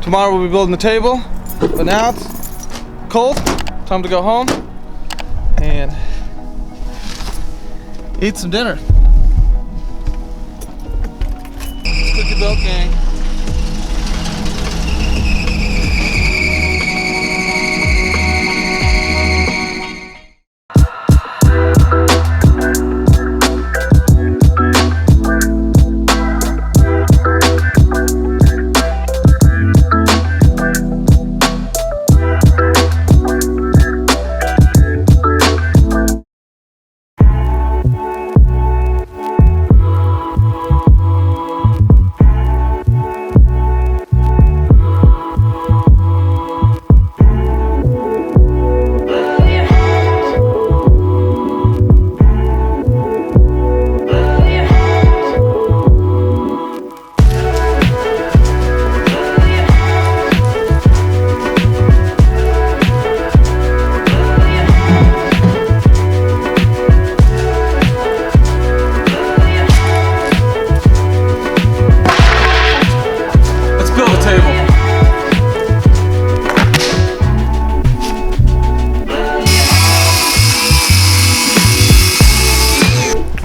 Tomorrow we'll be building the table, but now it's cold. Time to go home and eat some dinner. It's cookie built, gang.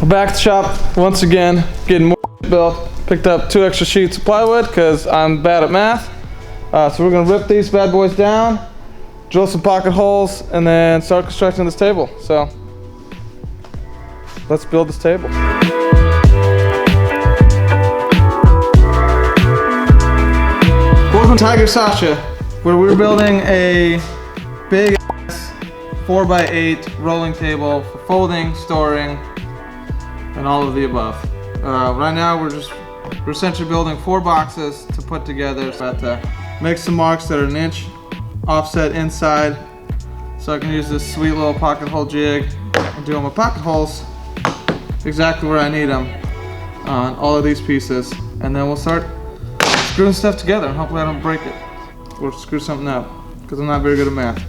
Back to the shop once again, getting more built. Picked up 2 extra sheets of plywood because I'm bad at math. So we're gonna rip these bad boys down, drill some pocket holes, and then start constructing this table. So let's build this table. Welcome to TigerSasha, where we're building a big 4x8 rolling table for folding, storing, and all of the above. Right now we're essentially building 4 boxes to put together. So I have to make some marks that are 1 inch offset inside so I can use this sweet little pocket hole jig and do my pocket holes exactly where I need them on all of these pieces, and then we'll start screwing stuff together and hopefully I don't break it or screw something up because I'm not very good at math.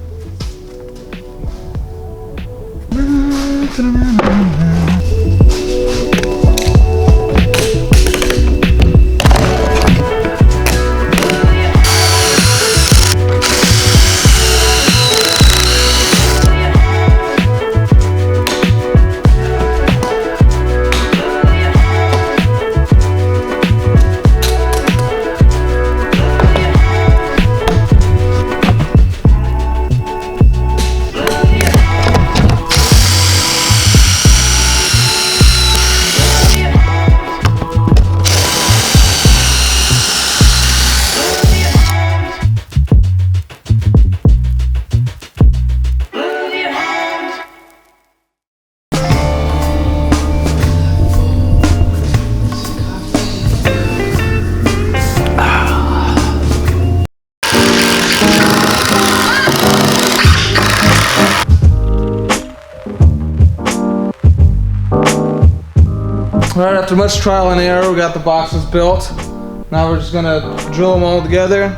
Alright, after much trial and error, we got the boxes built. Now we're just gonna drill them all together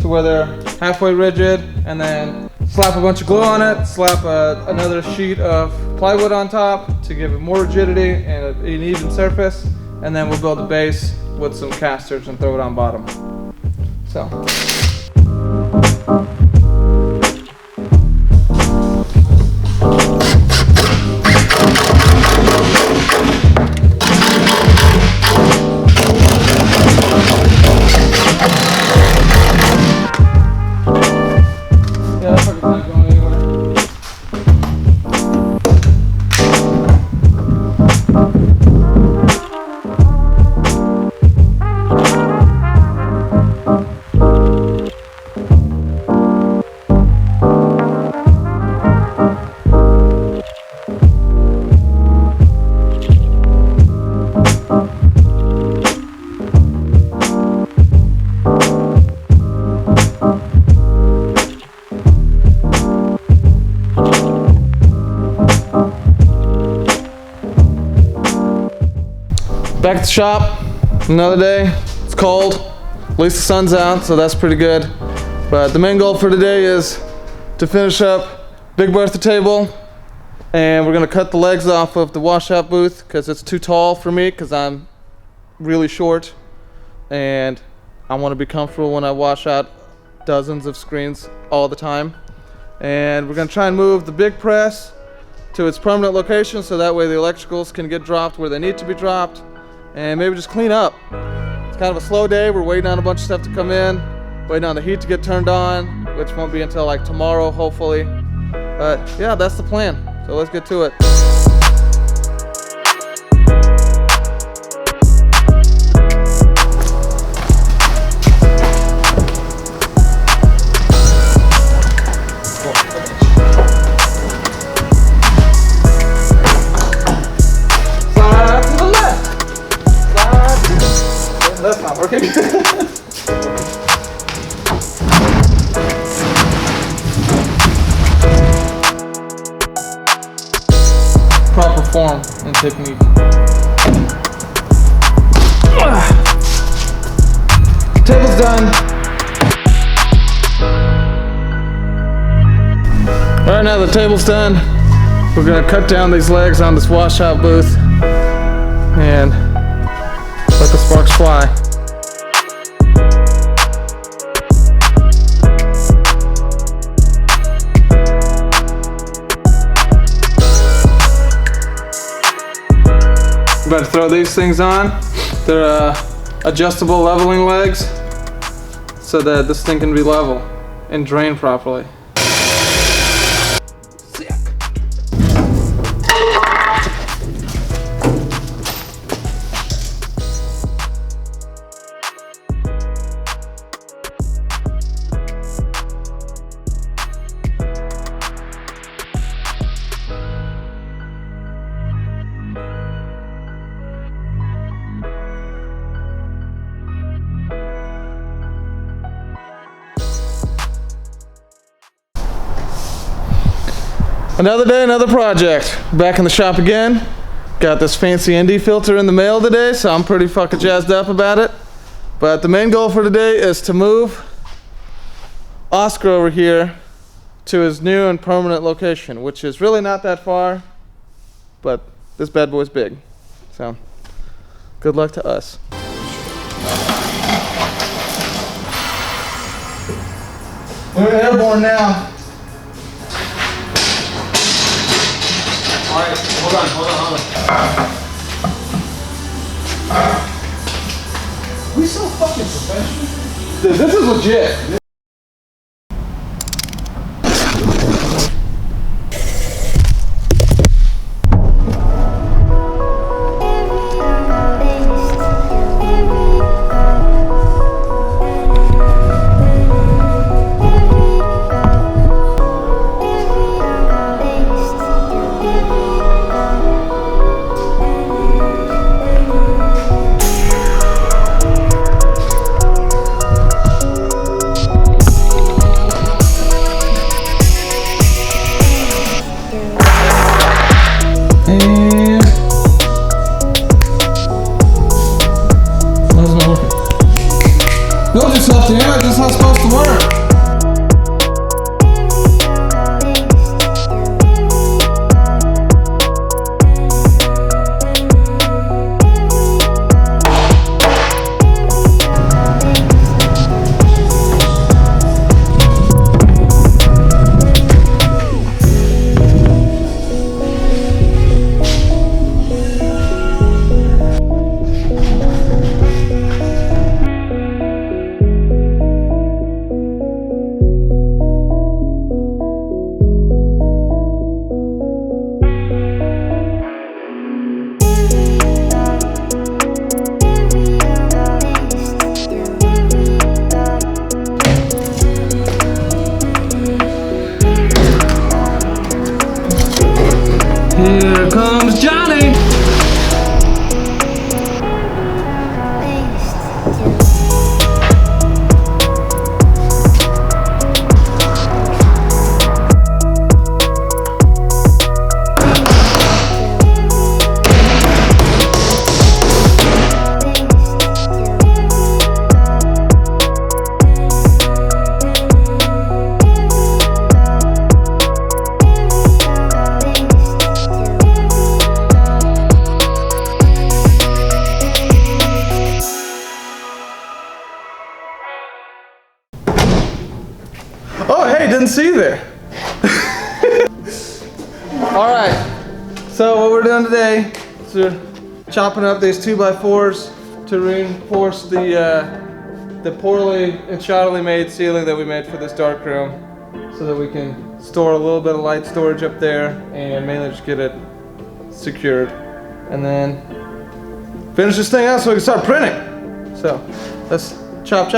to where they're halfway rigid, and then slap a bunch of glue on it, slap another sheet of plywood on top to give it more rigidity and an even surface, and then we'll build a base with some casters and throw it on bottom. So. Back at the shop, another day. It's cold, at least the sun's out, so that's pretty good. But the main goal for today is to finish up Big Bertha table, and we're gonna cut the legs off of the washout booth because it's too tall for me because I'm really short, and I want to be comfortable when I wash out dozens of screens all the time. And we're going to try and move the big press to its permanent location so that way the electricals can get dropped where they need to be dropped, and maybe just clean up. It's kind of a slow day. We're waiting on a bunch of stuff to come in, waiting on the heat to get turned on, which won't be until like tomorrow, hopefully. But yeah, that's the plan. So let's get to it. That's not working. Proper form and technique. Table's done. Alright, now the table's done. We're gonna cut down these legs on this washout booth and let the sparks fly. I'm about to throw these things on. They're adjustable leveling legs so that this thing can be level and drain properly. Another day, another project. Back in the shop again. Got this fancy ND filter in the mail today, so I'm pretty fucking jazzed up about it. But the main goal for today is to move Oscar over here to his new and permanent location, which is really not that far, but this bad boy's big. So, good luck to us. We're airborne now. Alright, hold on. We so fucking professional. Dude, this is legit. Build yourself to it, that's how it's supposed to work. couldn't see there. All right, so what we're doing today is we're chopping up these 2x4s to reinforce the poorly and shoddily made ceiling that we made for this dark room, so that we can store a little bit of light storage up there and mainly just get it secured, and then finish this thing out so we can start printing. So let's chop.